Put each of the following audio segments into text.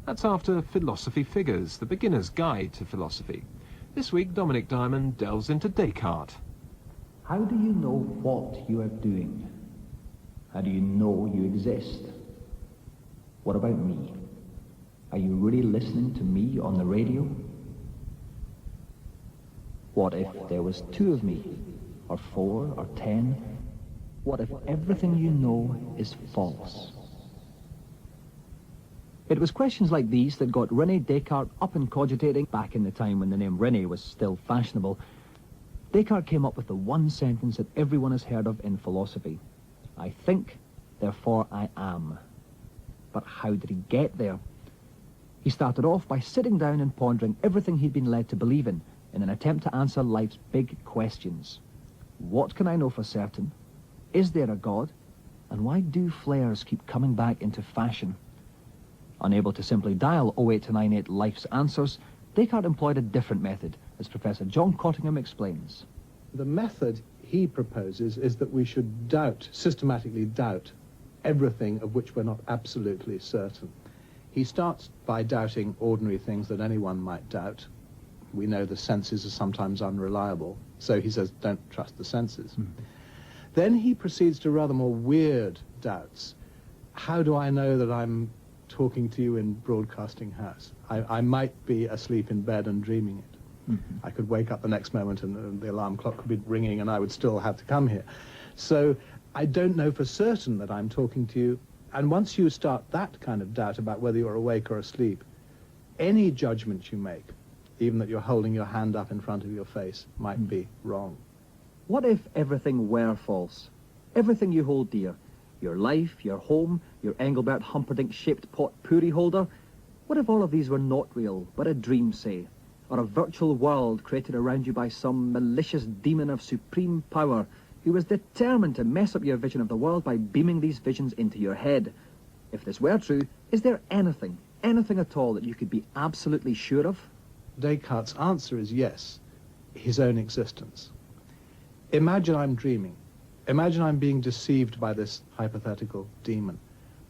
That's after Philosophy Figures, the beginner's guide to philosophy. This week, Dominic Diamond delves into Descartes. How do you know what you are doing? How do you know you exist? What about me? Are you really listening to me on the radio? What if there was 2 of me, or 4, or 10? What if everything you know is false? It was questions like these that got Rene Descartes up and cogitating back in the time when the name Rene was still fashionable. Descartes came up with the one sentence that everyone has heard of in philosophy. I think, therefore I am. But how did he get there? He started off by sitting down and pondering everything he'd been led to believe in an attempt to answer life's big questions. What can I know for certain? Is there a God? And why do flares keep coming back into fashion? Unable to simply dial 08298 life's answers, Descartes employed a different method, as Professor John Cottingham explains. The method he proposes is that we should doubt, systematically doubt, everything of which we're not absolutely certain. He starts by doubting ordinary things that anyone might doubt. We know the senses are sometimes unreliable, so he says don't trust the senses. Then he proceeds to rather more weird doubts. How do I know that I'm talking to you in Broadcasting House? I might be asleep in bed and dreaming it. I could wake up the next moment and the alarm clock could be ringing and I would still have to come here. So I don't know for certain that I'm talking to you. And once you start that kind of doubt about whether you're awake or asleep, any judgment you make, even that you're holding your hand up in front of your face, might be wrong. What if everything were false? Everything you hold dear, your life, your home, your Engelbert Humperdinck-shaped pot-pourri holder, what if all of these were not real, but a dream, say, or a virtual world created around you by some malicious demon of supreme power who was determined to mess up your vision of the world by beaming these visions into your head? If this were true, is there anything at all that you could be absolutely sure of? Descartes' answer is yes, his own existence. Imagine I'm dreaming. Imagine I'm being deceived by this hypothetical demon.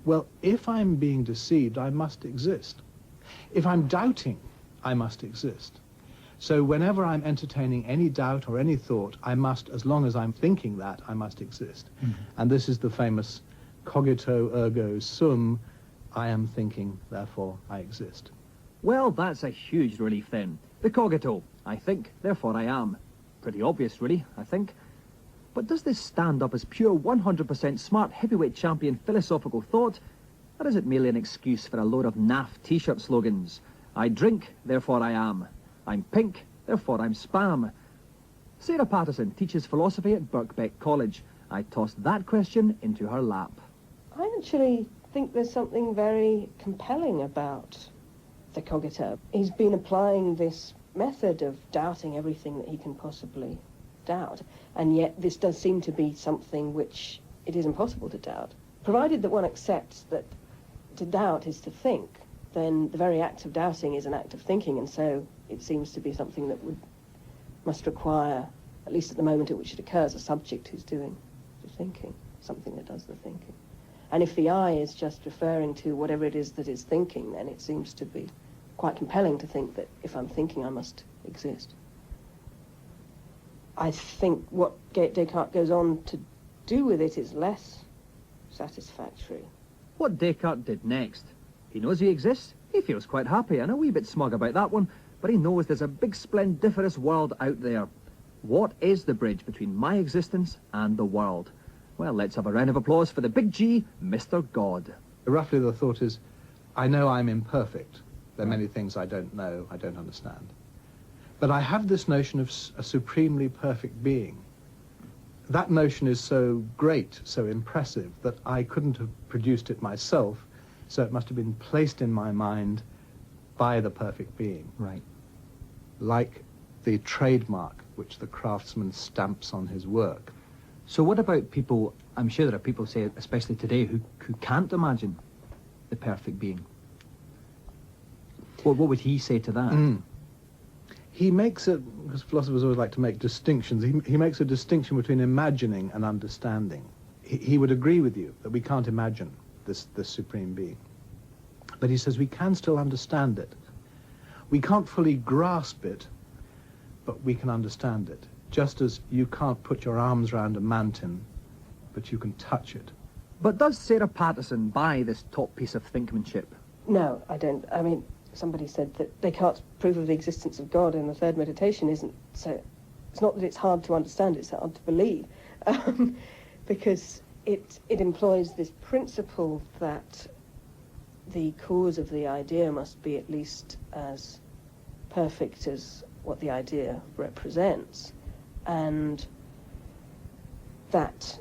Well, if I'm being deceived, I must exist. If I'm doubting, I must exist. So whenever I'm entertaining any doubt or any thought, I must, as long as I'm thinking that, I must exist. And this is the famous cogito ergo sum, I am thinking, therefore I exist. Well, that's a huge relief then. The cogito, I think, therefore I am. Pretty obvious, really, I think. But does this stand up as pure 100% smart heavyweight champion philosophical thought, or is it merely an excuse for a load of naff t-shirt slogans? I drink, therefore I am. I'm pink, therefore I'm spam. Sarah Patterson teaches philosophy at Birkbeck College. I tossed that question into her lap. I actually think there's something very compelling about the cogito. He's been applying this method of doubting everything that he can possibly doubt, and yet this does seem to be something which it is impossible to doubt. Provided that one accepts that to doubt is to think, then the very act of doubting is an act of thinking, and so it seems to be something that must require, at least at the moment at which it occurs, a subject who's doing the thinking, something that does the thinking. And if the I is just referring to whatever it is that is thinking, then it seems to be quite compelling to think that if I'm thinking, I must exist. I think what Descartes goes on to do with it is less satisfactory. What Descartes did next? He knows he exists. He feels quite happy and a wee bit smug about that one, but he knows there's a big splendiferous world out there. What is the bridge between my existence and the world? Well, let's have a round of applause for the big G, Mr. God. Roughly the thought is, I know I'm imperfect. There are many things I don't know, I don't understand. But I have this notion of a supremely perfect being. That notion is so great, so impressive, that I couldn't have produced it myself, so it must have been placed in my mind by the perfect being. Right. Like the trademark which the craftsman stamps on his work. So what about people, I'm sure there are people, say, especially today, who can't imagine the perfect being? What would he say to that? He makes a, because philosophers always like to make distinctions, he makes a distinction between imagining and understanding. He would agree with you that we can't imagine this supreme being. But he says we can still understand it. We can't fully grasp it, but we can understand it. Just as you can't put your arms around a mountain, but you can touch it. But does Sarah Patterson buy this top piece of thinkmanship? No, I don't. I mean, somebody said that Descartes' proof of the existence of God in the third meditation isn't so... It's not that it's hard to understand, it's hard to believe. Because it employs this principle that the cause of the idea must be at least as perfect as what the idea represents. And that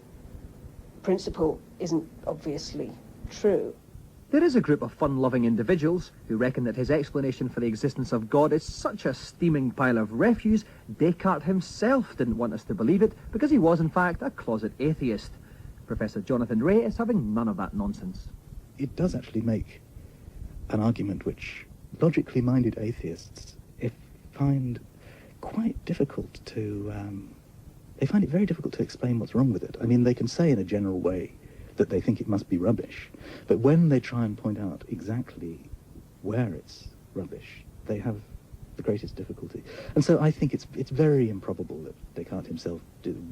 principle isn't obviously true. There is a group of fun-loving individuals who reckon that his explanation for the existence of God is such a steaming pile of refuse, Descartes himself didn't want us to believe it because he was, in fact, a closet atheist. Professor Jonathan Ray is having none of that nonsense. It does actually make an argument which logically minded atheists find quite difficult to... they find it very difficult to explain what's wrong with it. I mean, they can say in a general way that they think it must be rubbish, but when they try and point out exactly where it's rubbish, they have the greatest difficulty. And so I think it's very improbable that Descartes himself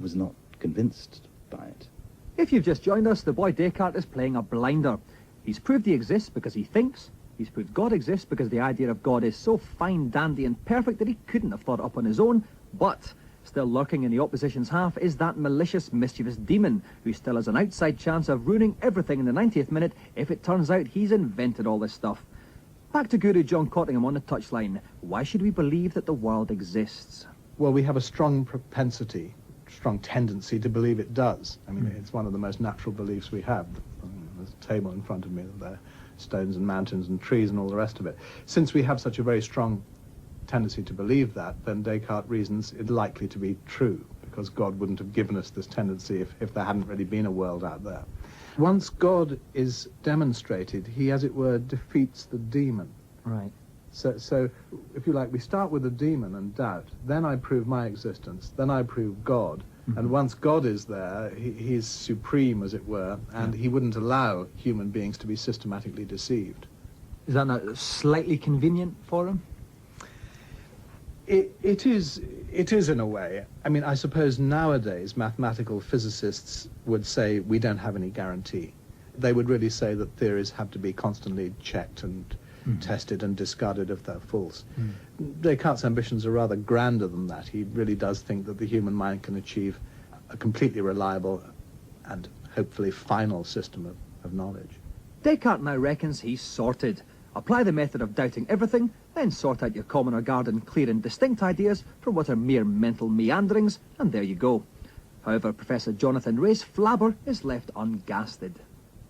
was not convinced by it. If you've just joined us, the boy Descartes is playing a blinder. He's proved he exists because he thinks. He's proved God exists because the idea of God is so fine, dandy and perfect that he couldn't have thought it up on his own. But still lurking in the opposition's half is that malicious, mischievous demon who still has an outside chance of ruining everything in the 90th minute if it turns out he's invented all this stuff. Back to Guru John Cottingham on the touchline. Why should we believe that the world exists? Well, we have a strong propensity, strong tendency to believe it does. I mean, it's one of the most natural beliefs we have. There's a table in front of me, there are stones and mountains and trees and all the rest of it. Since we have such a very strong tendency to believe that, then Descartes reasons it likely to be true, because God wouldn't have given us this tendency if there hadn't really been a world out there. Once God is demonstrated, he, as it were, defeats the demon. Right. So, if you like, we start with the demon and doubt, then I prove my existence, then I prove God, and once God is there, he's supreme, as it were, and he wouldn't allow human beings to be systematically deceived. Is that not slightly convenient for him? It is in a way. I mean, I suppose nowadays mathematical physicists would say we don't have any guarantee. They would really say that theories have to be constantly checked and tested and discarded if they're false. Descartes' ambitions are rather grander than that. He really does think that the human mind can achieve a completely reliable and hopefully final system of knowledge. Descartes now reckons he's sorted. Apply the method of doubting everything, then sort out your common or garden clear and distinct ideas from what are mere mental meanderings, and there you go. However, Professor Jonathan Ray's flabber is left ungasted.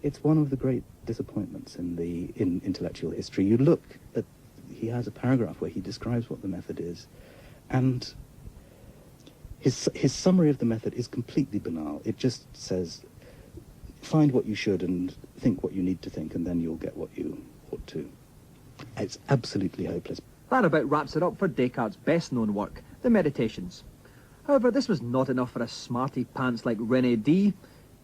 It's one of the great disappointments in intellectual history. You look at, he has a paragraph where he describes what the method is, and his summary of the method is completely banal. It just says, find what you should and think what you need to think, and then you'll get what you ought to. It's absolutely hopeless. That about wraps it up for Descartes' best-known work, the Meditations. However, this was not enough for a smarty pants like Rene D.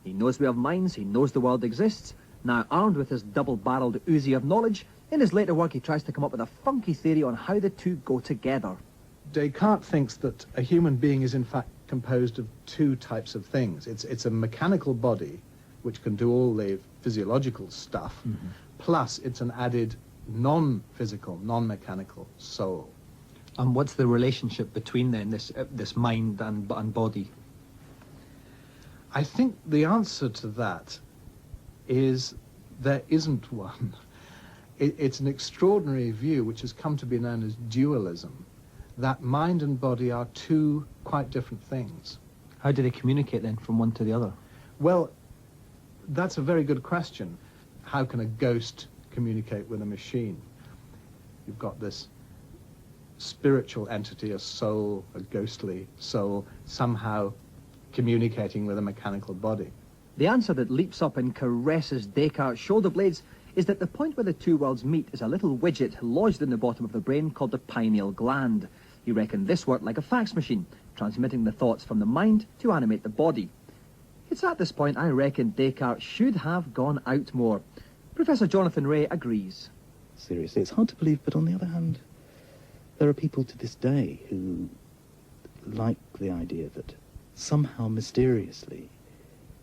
He knows we have minds, he knows the world exists. Now, armed with his double-barreled Uzi of knowledge, in his later work he tries to come up with a funky theory on how the two go together. Descartes thinks that a human being is in fact composed of two types of things. It's a mechanical body, which can do all the physiological stuff, plus it's an added non-physical, non-mechanical soul. And what's the relationship between then this mind and body? I think the answer to that is there isn't one. It's an extraordinary view which has come to be known as dualism, that mind and body are two quite different things. How do they communicate then from one to the other? Well, that's a very good question. How can a ghost communicate with a machine? You've got this spiritual entity, a soul, a ghostly soul, somehow communicating with a mechanical body. The answer that leaps up and caresses Descartes' shoulder blades is that the point where the two worlds meet is a little widget lodged in the bottom of the brain called the pineal gland. He reckoned this worked like a fax machine, transmitting the thoughts from the mind to animate the body. It's at this point I reckon Descartes should have gone out more. Professor Jonathan Ray agrees. seriously. It's hard to believe, but on the other hand, there are people to this day who like the idea that somehow mysteriously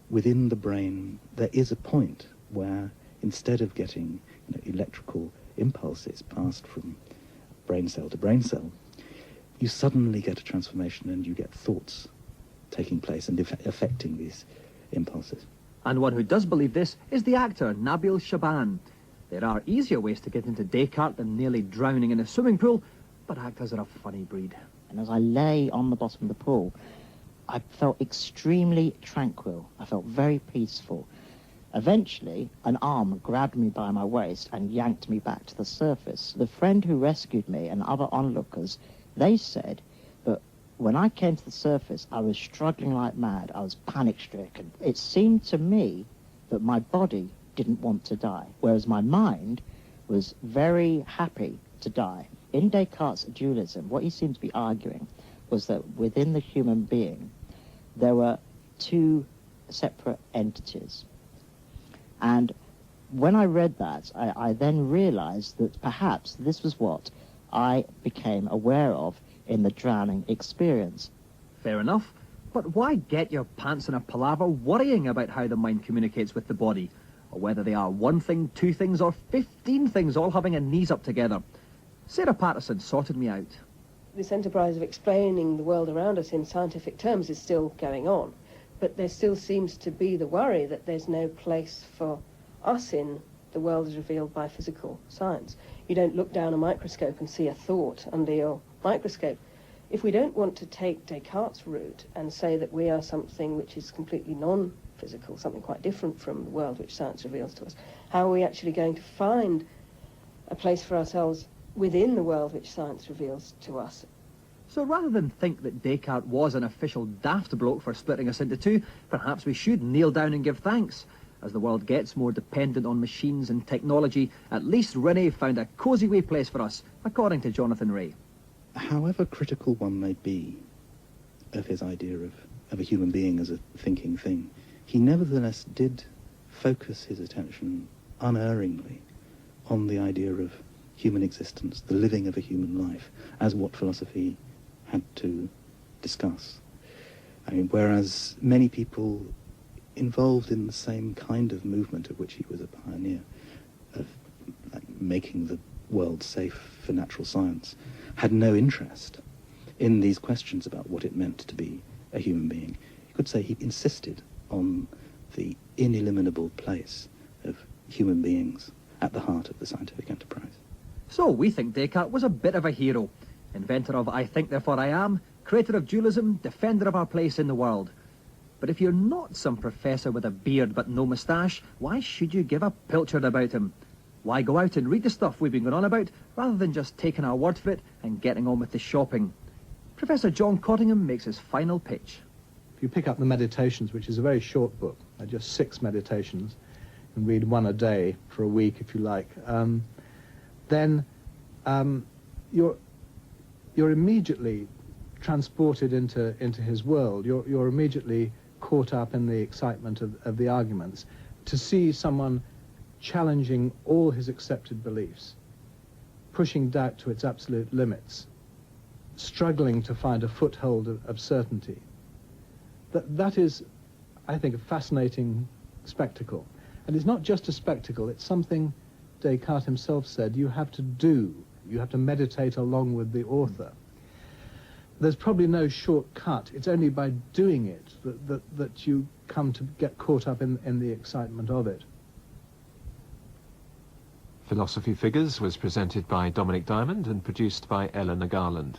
within the brain there is a point where instead of getting electrical impulses passed from brain cell to brain cell, you suddenly get a transformation and you get thoughts taking place and affecting these impulses. And one who does believe this is the actor Nabil Shaban. There are easier ways to get into Descartes than nearly drowning in a swimming pool, but actors are a funny breed. And as I lay on the bottom of the pool, I felt extremely tranquil. I felt very peaceful. Eventually, an arm grabbed me by my waist and yanked me back to the surface. The friend who rescued me and other onlookers, they said that when I came to the surface, I was struggling like mad. I was panic-stricken. It seemed to me that my body didn't want to die, whereas my mind was very happy to die. In Descartes' dualism, what he seemed to be arguing was that within the human being, there were two separate entities. And when I read that, I then realized that perhaps this was what I became aware of in the drowning experience. Fair enough, but why get your pants in a palaver worrying about how the mind communicates with the body, or whether they are one thing, two things, or 15 things all having a knees up together? Sarah Patterson sorted me out. This enterprise of explaining the world around us in scientific terms is still going on, but there still seems to be the worry that there's no place for us in the world as revealed by physical science. You don't look down a microscope and see a thought under your microscope. If we don't want to take Descartes' route and say that we are something which is completely non-physical, something quite different from the world which science reveals to us, how are we actually going to find a place for ourselves within the world which science reveals to us? So rather than think that Descartes was an official daft bloke for splitting us into two, perhaps we should kneel down and give thanks. As the world gets more dependent on machines and technology, at least Rene found a cosy wee place for us, according to Jonathan Ray. However critical one may be of his idea of a human being as a thinking thing, he nevertheless did focus his attention unerringly on the idea of human existence, the living of a human life, as what philosophy had to discuss. I mean, whereas many people involved in the same kind of movement of which he was a pioneer, of like, making the world safe for natural science, had no interest in these questions about what it meant to be a human being. You could say he insisted on the ineliminable place of human beings at the heart of the scientific enterprise. So we think Descartes was a bit of a hero. Inventor of I think therefore I am, creator of dualism, defender of our place in the world. But if you're not some professor with a beard but no moustache, why should you give a pilchard about him? Why go out and read the stuff we've been going on about, rather than just taking our word for it and getting on with the shopping? Professor John Cottingham makes his final pitch. If you pick up the Meditations, which is a very short book, just 6 meditations, and read one a day for a week if you like, then you're immediately transported into his world. You're immediately caught up in the excitement of the arguments. To see someone challenging all his accepted beliefs, pushing doubt to its absolute limits, struggling to find a foothold of certainty, that is, I think, a fascinating spectacle. And it's not just a spectacle, it's something Descartes himself said you have to do. You have to meditate along with the author. There's probably no shortcut. It's only by doing it that you come to get caught up in the excitement of it. Philosophy Figures was presented by Dominic Diamond and produced by Eleanor Garland.